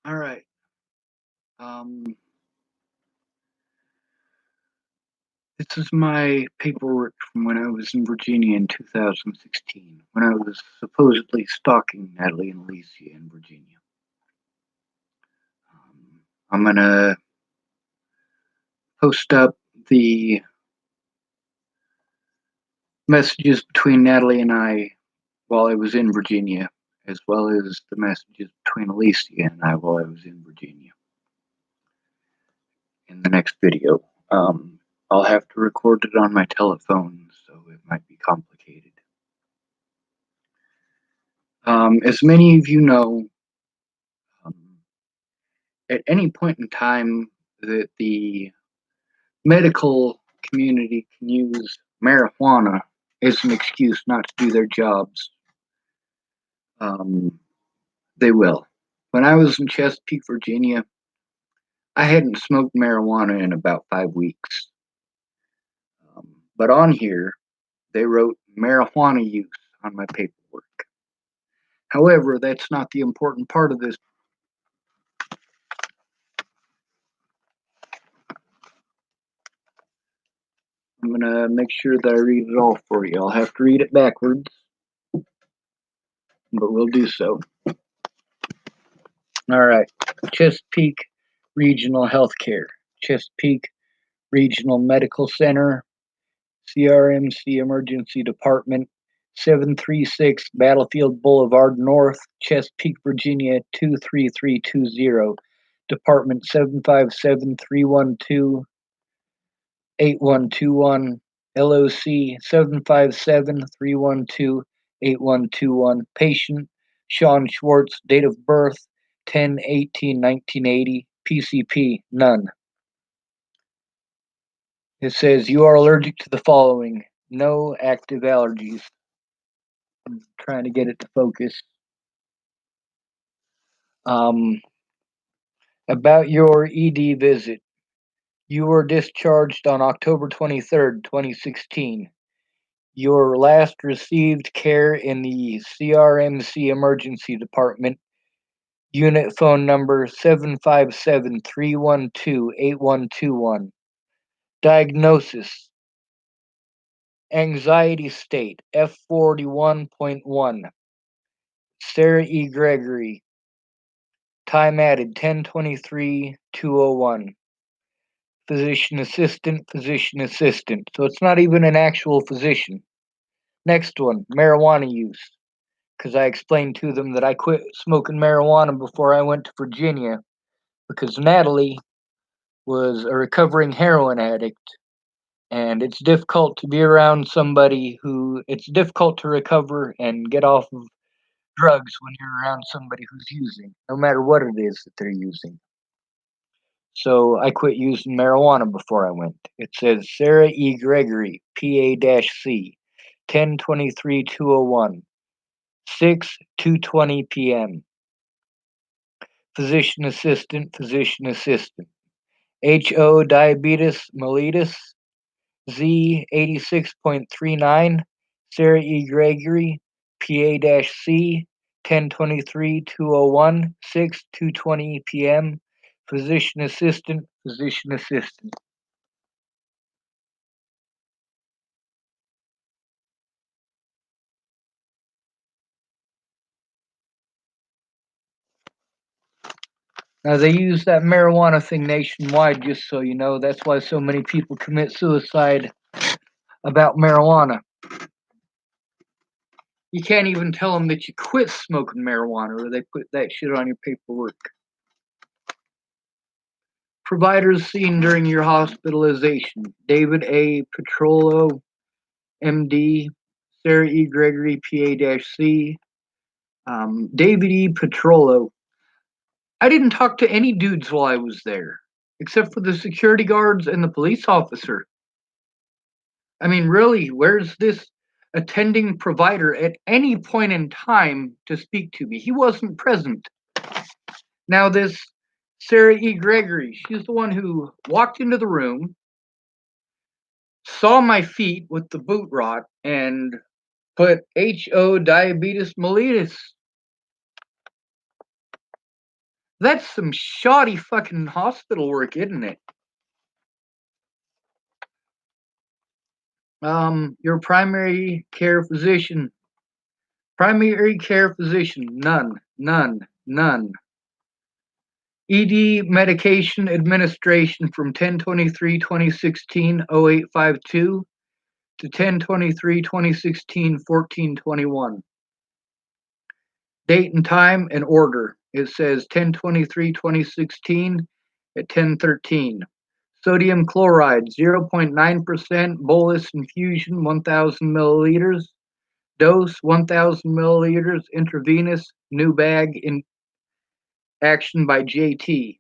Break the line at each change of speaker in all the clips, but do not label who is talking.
All right. Um, this is my paperwork from when I was in Virginia in 2016, when I was supposedly stalking Natalie and Alicia in Virginia. I'm gonna post up the messages between Natalie and I while I was in Virginia, as well as the messages between Alicia and I while I was in Virginia in the next video. I'll have to record it on my telephone, so it might be complicated. As many of you know, um, at any point in time that the medical community can use marijuana as an excuse not to do their jobs, um, they will. When I was in Chesapeake, Virginia, I hadn't smoked marijuana in about 5 weeks. But on here, they wrote marijuana use on my paperwork. However, that's not the important part of this. I'm going to make sure that I read it all for you. I'll have to read it backwards, but we'll do so. All right. Chesapeake Regional Healthcare, Chesapeake Regional Medical Center, CRMC Emergency Department, 736 Battlefield Boulevard North, Chesapeake, Virginia 23320. Department 757-312-8121, LOC 757-312-8121. Patient Sean Schwartz, date of birth 10/18/1980. PCP none. It says you are allergic to the following: no active allergies. I'm trying to get it to focus. Um, about your ED visit. You were discharged on October 23rd, 2016. Your last received care in the CRMC Emergency Department. Unit phone number 757-312-8121. Diagnosis: anxiety state, F41.1. Sarah E. Gregory. Time added 10/23/201. Physician assistant, physician assistant. So it's not even an actual physician. Next one, marijuana use. Because I explained to them that I quit smoking marijuana before I went to Virginia because Natalie was a recovering heroin addict. And it's difficult to be around somebody it's difficult to recover and get off of drugs when you're around somebody who's using, no matter what it is that they're using. So I quit using marijuana before I went. It says Sarah E. Gregory, PA-C, 10/23/201, 6:2:20 p.m. Physician assistant, physician assistant. HO diabetes mellitus, Z 86.39, Sarah E. Gregory, PA-C, 10/23/201, 6:2:20 p.m. Physician assistant, physician assistant. Now, they use that marijuana thing nationwide, just so you know. That's why so many people commit suicide about marijuana. You can't even tell them that you quit smoking marijuana, or they put that shit on your paperwork. Providers seen during your hospitalization: David A. Petrolo, MD, Sarah E. Gregory, PA-C. David E. Petrolo. I didn't talk to any dudes while I was there, except for the security guards and the police officer. I mean, really, where's this attending provider at any point in time to speak to me? He wasn't present. Now, this Sarah E. Gregory, she's the one who walked into the room, saw my feet with the boot rot, and put HO diabetes mellitus. That's some shoddy fucking hospital work, isn't it? Your primary care physician. Primary care physician, none, none, none. ED medication administration from 10/23/2016 0852 to 10/23/2016 1421. Date and time and order. It says 10/23/2016 at 10:13. Sodium chloride 0.9% bolus infusion 1000 milliliters. Dose 1000 milliliters intravenous. New bag in action by JT.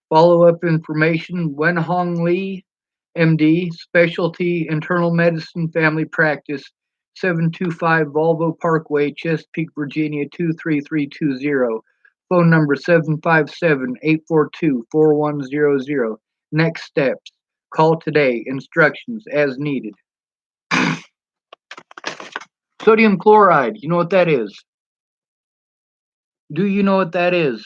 Follow-up information, Wenhong Lee, MD, Specialty Internal Medicine Family Practice, 725 Volvo Parkway, Chesapeake, Virginia 23320. Phone number 757-842-4100. Next steps. Call today. Instructions as needed. Sodium chloride, you know what that is? Do you know what that is?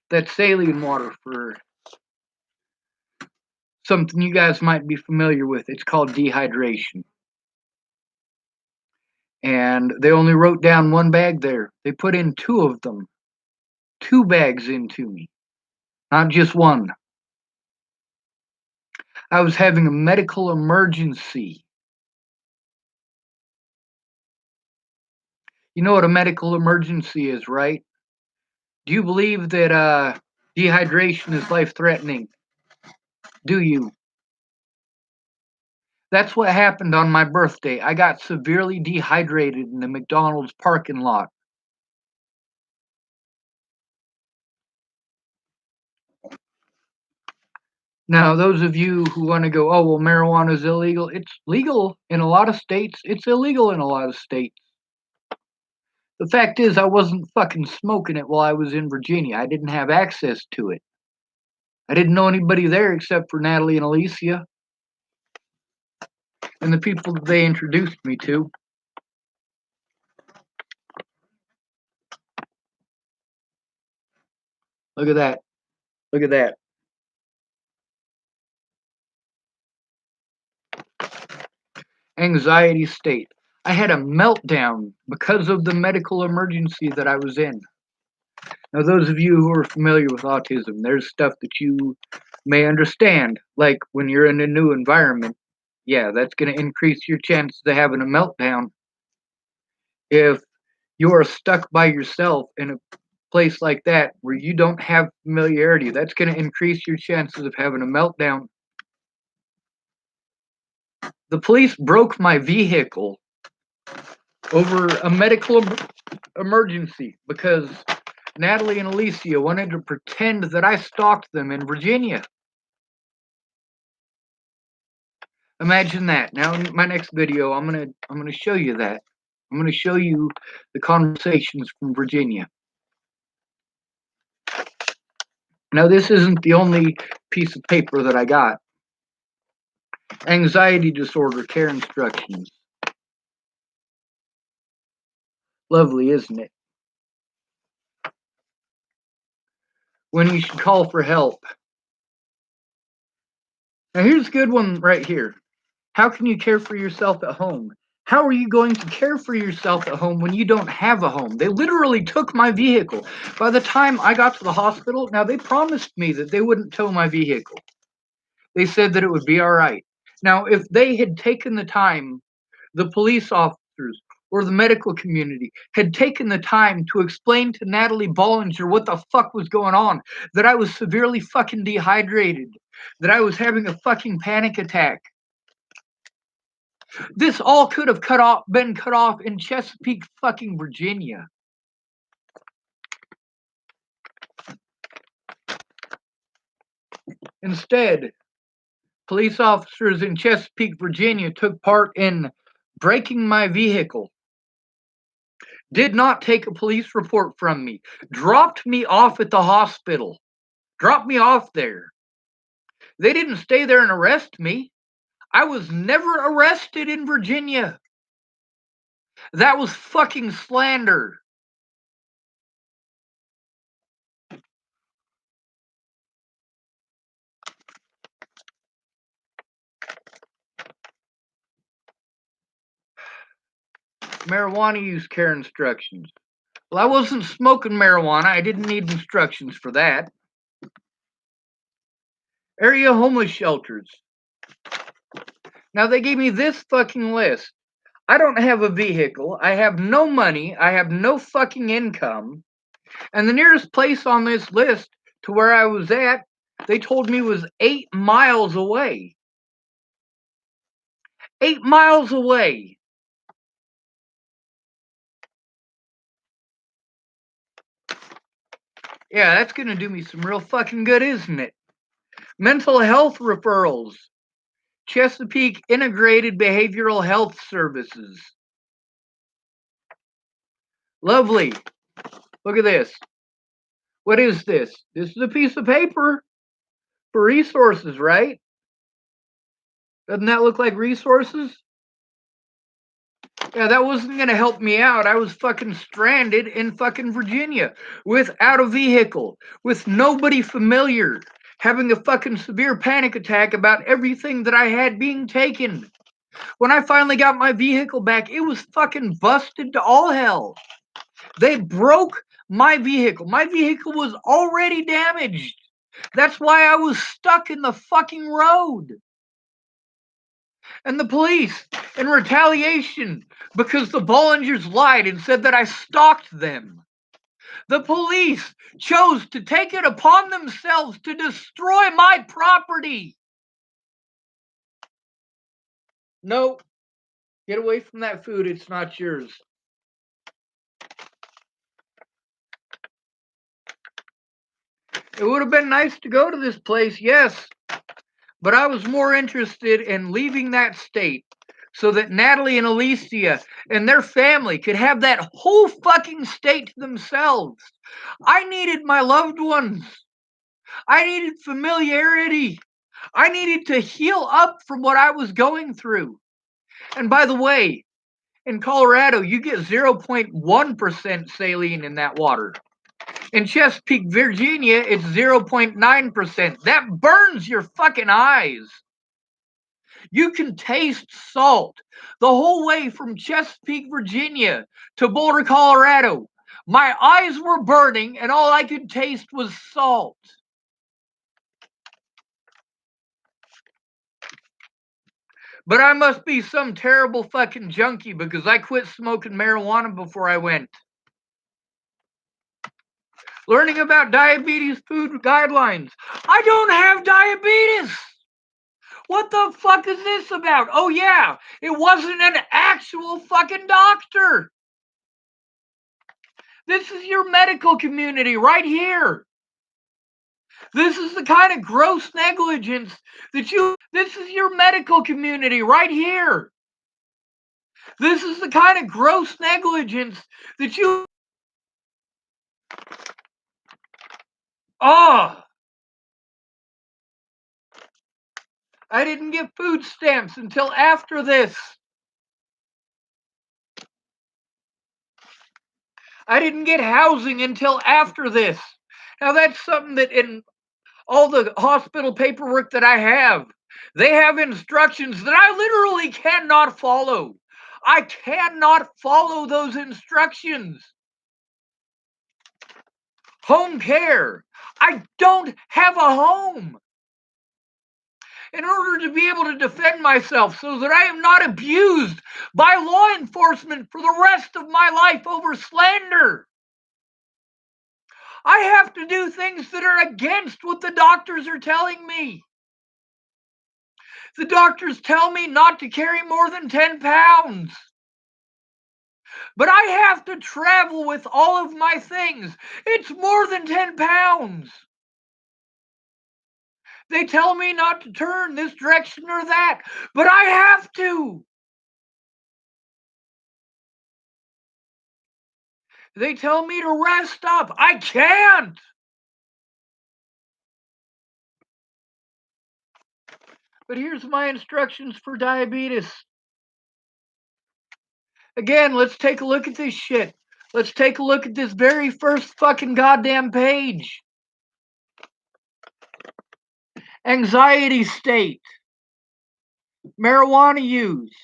That's saline water for something you guys might be familiar with. It's called dehydration. And they only wrote down one bag there. They put in two of them, two bags into me, not just one. I was having a medical emergency. You know what a medical emergency is, right? Do you believe that dehydration is life threatening? Do you? That's what happened on my birthday. I got severely dehydrated in the McDonald's parking lot. Now, those of you who want to go, oh, well, marijuana is illegal, it's legal in a lot of states, it's illegal in a lot of states. The fact is, I wasn't fucking smoking it while I was in Virginia. I didn't have access to it. I didn't know anybody there except for Natalie and Alicia and the people that they introduced me to. Look at that. Look at that. Anxiety state. I had a meltdown because of the medical emergency that I was in. Now, those of you who are familiar with autism, there's stuff that you may understand, like when you're in a new environment. Yeah, that's going to increase your chances of having a meltdown. If you are stuck by yourself in a place like that where you don't have familiarity, that's going to increase your chances of having a meltdown. The police broke my vehicle over a medical emergency because Natalie and Alicia wanted to pretend that I stalked them in Virginia. Imagine that. Now in my next video, I'm gonna show you that. I'm gonna show you the conversations from Virginia. Now this isn't the only piece of paper that I got. Anxiety disorder care instructions. Lovely, isn't it? When you should call for help. Now here's a good one right here. How can you care for yourself at home? How are you going to care for yourself at home when you don't have a home? They literally took my vehicle. By the time I got to the hospital, now they promised me that they wouldn't tow my vehicle. They said that it would be all right. Now, if they had taken the time, the police officers or the medical community had taken the time to explain to Natalie Bollinger what the fuck was going on, that I was severely fucking dehydrated, that I was having a fucking panic attack. This all could have been cut off in Chesapeake, fucking Virginia. Instead, police officers in Chesapeake, Virginia took part in breaking my vehicle, did not take a police report from me, dropped me off at the hospital, dropped me off there. They didn't stay there and arrest me. I was never arrested in Virginia. That was fucking slander. Marijuana use care instructions. Well, I wasn't smoking marijuana. I didn't need instructions for that. Area homeless shelters. Now they gave me this fucking list. I don't have a vehicle. I have no money. I have no fucking income. And the nearest place on this list to where I was at, they told me was 8 miles away. 8 miles away. Yeah, that's gonna do me some real fucking good, isn't it? Mental health referrals. Chesapeake Integrated Behavioral Health Services. Lovely. Look at this. What is this? This is a piece of paper for resources, right? Doesn't that look like resources? Yeah, that wasn't gonna help me out. I was fucking stranded in fucking Virginia without a vehicle, with nobody familiar, having a fucking severe panic attack about everything that I had being taken. When I finally got my vehicle back, it was fucking busted to all hell. They broke my vehicle. My vehicle was already damaged. That's why I was stuck in the fucking road. And the police, in retaliation, because the Bollingers lied and said that I stalked them, the police chose to take it upon themselves to destroy my property. No, get away from that food. It's not yours. It would have been nice to go to this place, yes, but I was more interested in leaving that state so that Natalie and Alicia and their family could have that whole fucking state to themselves. I needed my loved ones. I needed familiarity. I needed to heal up from what I was going through. And by the way, in Colorado, you get 0.1% saline in that water. In Chesapeake, Virginia, it's 0.9%. That burns your fucking eyes. You can taste salt the whole way from Chesapeake, Virginia to Boulder, Colorado. My eyes were burning and all I could taste was salt. But I must be some terrible fucking junkie because I quit smoking marijuana before I went. Learning about diabetes food guidelines. I don't have diabetes. What the fuck is this about? Oh, yeah, it wasn't an actual fucking doctor. This is your medical community right here. This is the kind of gross negligence that you. This is your medical community right here. This is the kind of gross negligence that you. Oh, I didn't get food stamps until after this. I didn't get housing until after this. Now, that's something that in all the hospital paperwork that I have, they have instructions that I literally cannot follow. I cannot follow those instructions. Home care. I don't have a home. In order to be able to defend myself so that I am not abused by law enforcement for the rest of my life over slander. I have to do things that are against what the doctors are telling me. The doctors tell me not to carry more than 10 pounds. But I have to travel with all of my things. It's more than 10 pounds. They tell me not to turn this direction or that, but I have to. They tell me to rest up. I can't. But here's my instructions for diabetes. Again, let's take a look at this shit. Let's take a look at this very first fucking goddamn page. Anxiety state, marijuana use,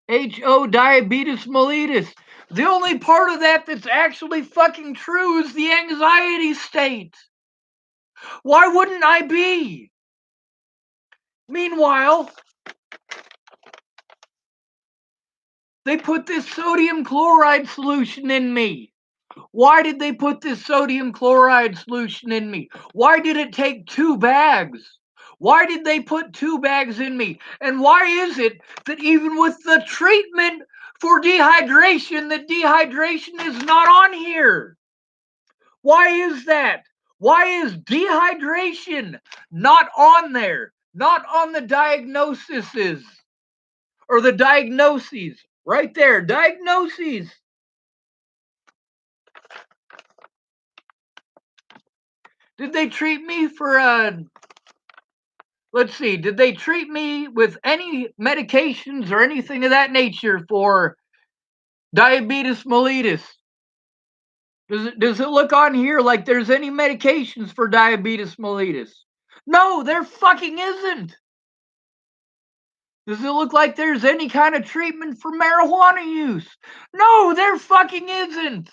HO diabetes mellitus. The only part of that that's actually fucking true is the anxiety state. Why wouldn't I be? Meanwhile, they put this sodium chloride solution in me. Why did they put this sodium chloride solution in me? Why did it take 2 bags? Why did they put 2 bags in me? And why is it that even with the treatment for dehydration, that dehydration is not on here? Why is that? Why is dehydration not on there? Not on the diagnoses or the diagnoses. Right there, diagnoses. Did they treat me for let's see, did they treat me with any medications or anything of that nature for diabetes mellitus? Does it look on here like there's any medications for diabetes mellitus? No, there fucking isn't. Does it look like there's any kind of treatment for marijuana use? No, there fucking isn't.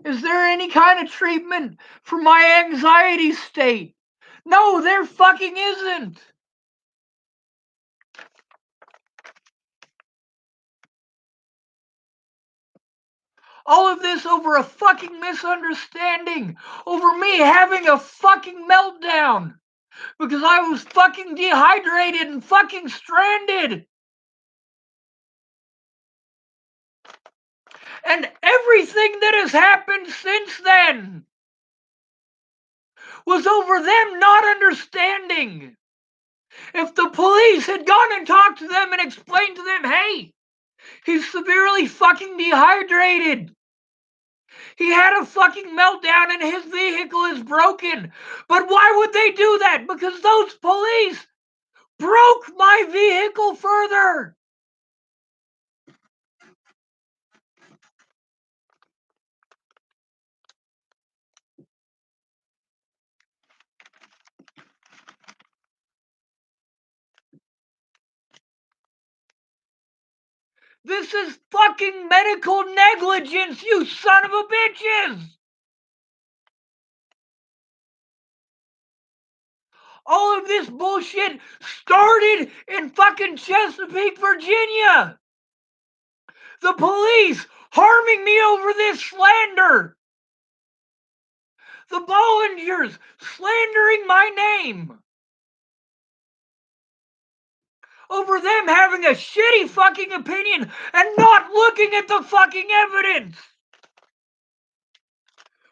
Is there any kind of treatment for my anxiety state? No, there fucking isn't. All of this over a fucking misunderstanding, over me having a fucking meltdown because I was fucking dehydrated and fucking stranded. And everything that has happened since then was over them not understanding. If the police had gone and talked to them and explained to them, hey, he's severely fucking dehydrated. He had a fucking meltdown and his vehicle is broken. But why would they do that? Because those police broke my vehicle further. This is fucking medical negligence, you son of a bitches! All of this bullshit started in fucking Chesapeake, Virginia. The police harming me over this slander. The Bollingers slandering my name. Over them having a shitty fucking opinion and not looking at the fucking evidence.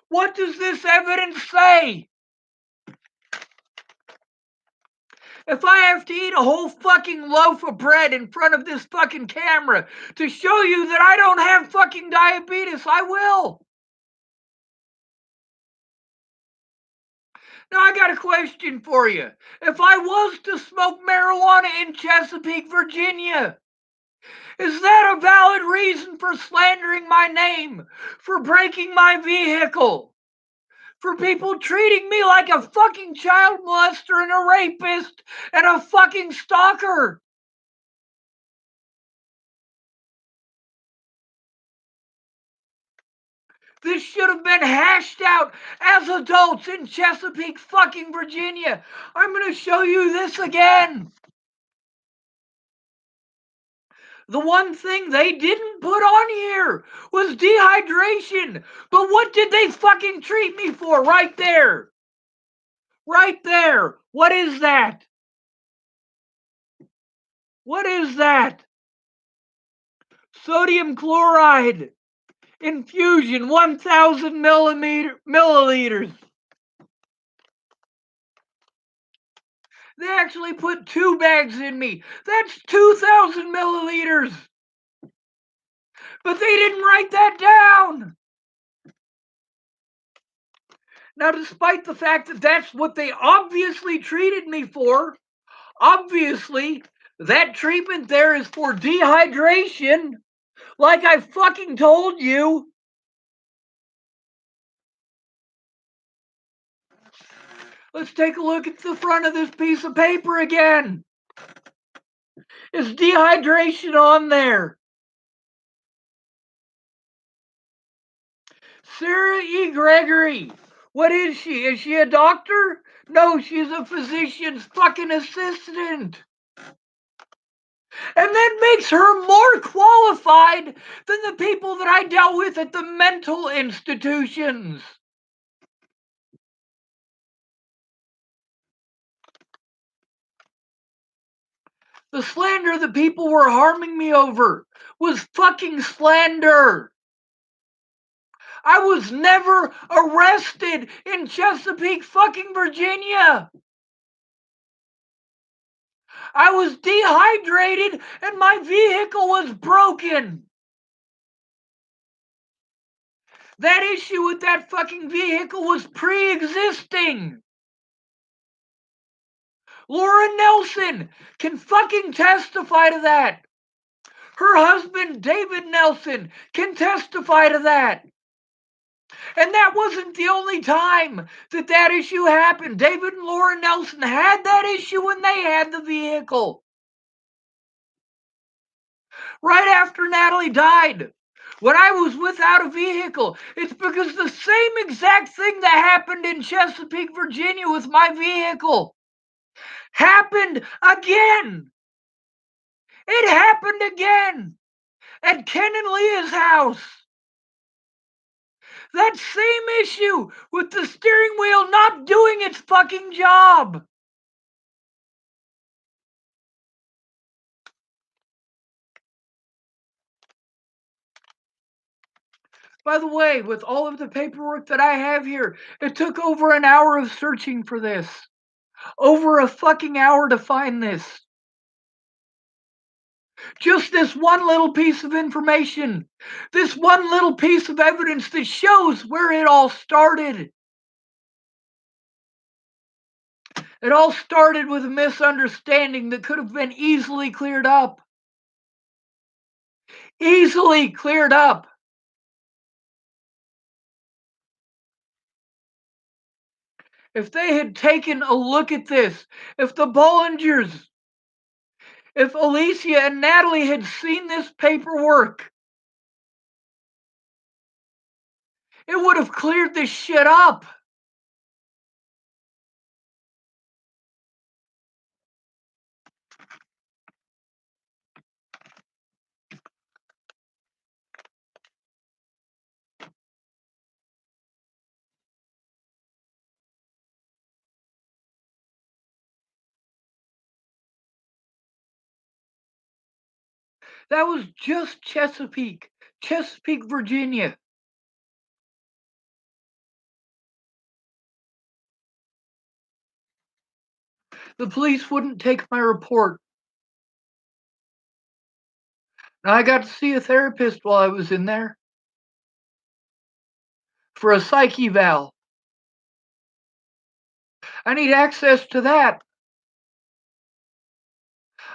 What does this evidence say? If I have to eat a whole fucking loaf of bread in front of this fucking camera to show you that I don't have fucking diabetes, I will. Now I got a question for you. If I was to smoke marijuana in Chesapeake, Virginia, is that a valid reason for slandering my name, for breaking my vehicle, for people treating me like a fucking child molester and a rapist and a fucking stalker? This should have been hashed out as adults in Chesapeake, fucking Virginia. I'm going to show you this again. The one thing they didn't put on here was dehydration. But what did they fucking treat me for right there? Right there. What is that? What is that? Sodium chloride infusion, 1,000 milliliters. They actually put 2 bags in me. That's 2,000 milliliters. But they didn't write that down. Now, despite the fact that that's what they obviously treated me for, obviously, That treatment there is for dehydration, like I fucking told you. Let's take a look at the front of this piece of paper again. Is dehydration on there? Sarah E. Gregory. What is she? Is she a doctor? No, she's a physician's fucking assistant. And that makes her more qualified than the people that I dealt with at the mental institutions. The slander that people were harming me over was fucking slander. I was never arrested in Chesapeake, fucking Virginia. I was dehydrated and my vehicle was broken. That issue with that fucking vehicle was pre-existing. Laura Nelson can fucking testify to that. Her husband, David Nelson, can testify to that. And that wasn't the only time that that issue happened. David and Laura Nelson had that issue when they had the vehicle. Right after Natalie died, when I was without a vehicle, it's because the same exact thing that happened in Chesapeake, Virginia with my vehicle happened again. It happened again at Ken and Leah's house. That same issue with the steering wheel not doing its fucking job. By the way, with all of the paperwork that I have here, it took over an hour of searching for this. Over a fucking hour to find this. Just this one little piece of information. This one little piece of evidence that shows where it all started. It all started with a misunderstanding that could have been easily cleared up. Easily cleared up. If they had taken a look at this, if the Bollingers, if Alicia and Natalie had seen this paperwork, it would have cleared this shit up. That was just Chesapeake, Virginia. The police wouldn't take my report. Now, I got to see a therapist while I was in there for a psych eval. I need access to that.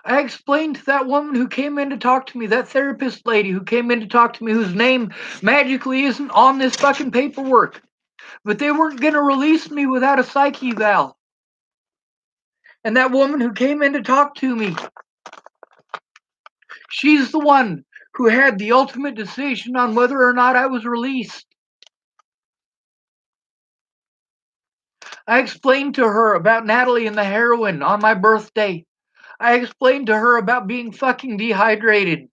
I explained to that woman who came in to talk to me, that therapist lady who came in to talk to me, whose name magically isn't on this fucking paperwork, but they weren't going to release me without a psych eval. And that woman who came in to talk to me, she's the one who had the ultimate decision on whether or not I was released. I explained to her about Natalie and the heroin on my birthday. I explained to her about being fucking dehydrated.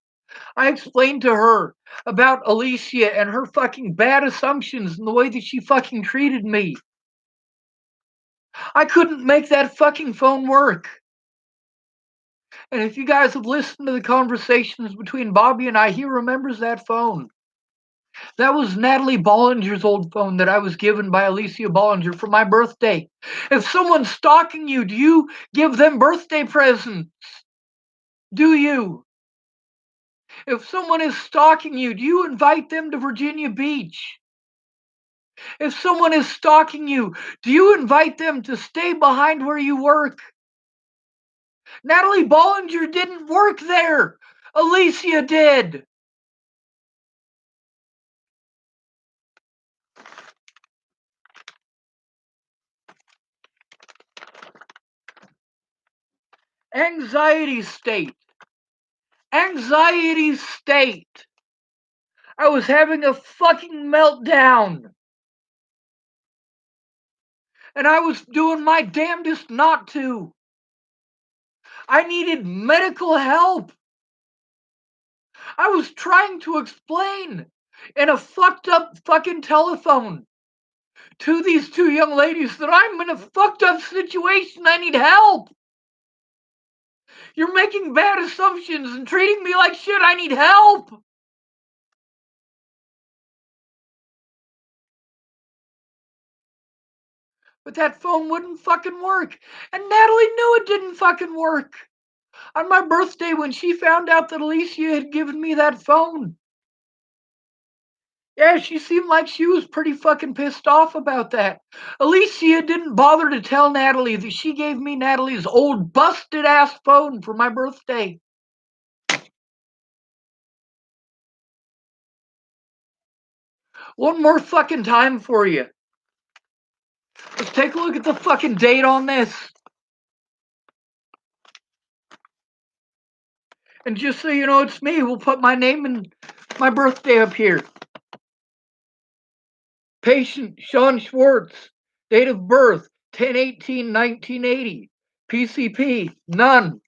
I explained to her about Alicia and her fucking bad assumptions and the way that she fucking treated me. I couldn't make that fucking phone work. And if you guys have listened to the conversations between Bobby and I, he remembers that phone. That was Natalie Bollinger's old phone that I was given by Alicia Bollinger for my birthday. If someone's stalking you, do you give them birthday presents? Do you? If someone is stalking you, do you invite them to Virginia Beach? If someone is stalking you, do you invite them to stay behind where you work? Natalie Bollinger didn't work there. Alicia did. Anxiety state. Anxiety state. I was having a fucking meltdown. And I was doing my damnedest not to. I needed medical help. I was trying to explain in a fucked up fucking telephone to these two young ladies that I'm in a fucked up situation. I need help. You're making bad assumptions and treating me like shit. I need help. But that phone wouldn't fucking work. And Natalie knew it didn't fucking work. On my birthday, when she found out that Alicia had given me that phone, yeah, she seemed like she was pretty fucking pissed off about that. Alicia didn't bother to tell Natalie that she gave me Natalie's old busted ass phone for my birthday. One more fucking time for you. Let's take a look at the fucking date on this. And just so you know it's me, we'll put my name and my birthday up here. Patient Sean Schwartz. Date of birth 10/18/1980. PCP none.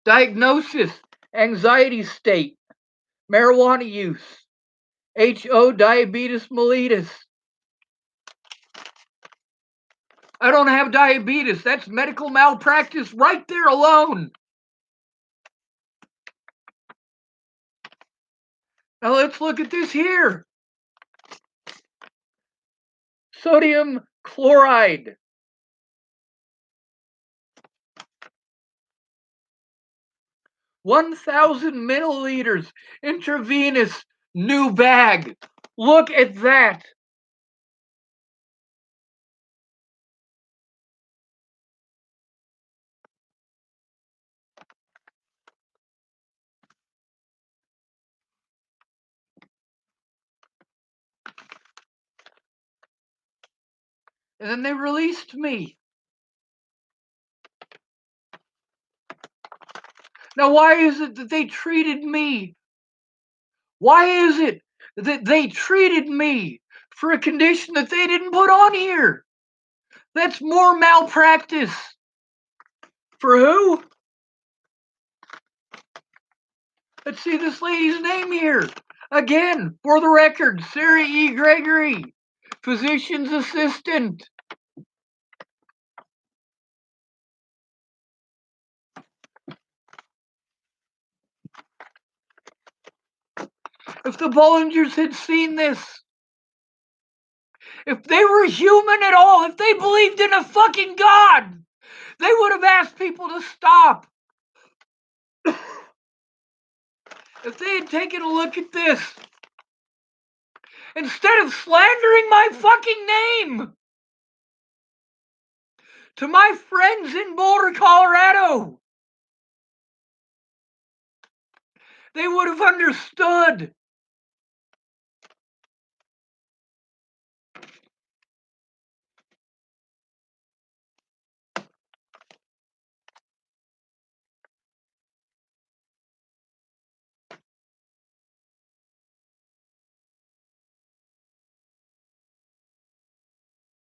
Diagnosis anxiety state. Marijuana use. HO diabetes mellitus. I don't have diabetes. That's medical malpractice right there alone. Now let's look at this here. Sodium chloride. 1,000 milliliters intravenous new bag. Look at that. And then they released me. Now, why is it that they treated me? Why is it that they treated me for a condition that they didn't put on here? That's more malpractice. For who? Let's see this lady's name here. Again, for the record, Sarah E. Gregory, physician's assistant. If the Bollingers had seen this, if they were human at all, if they believed in a fucking God, they would have asked people to stop. If they had taken a look at this, instead of slandering my fucking name to my friends in Boulder, Colorado, they would have understood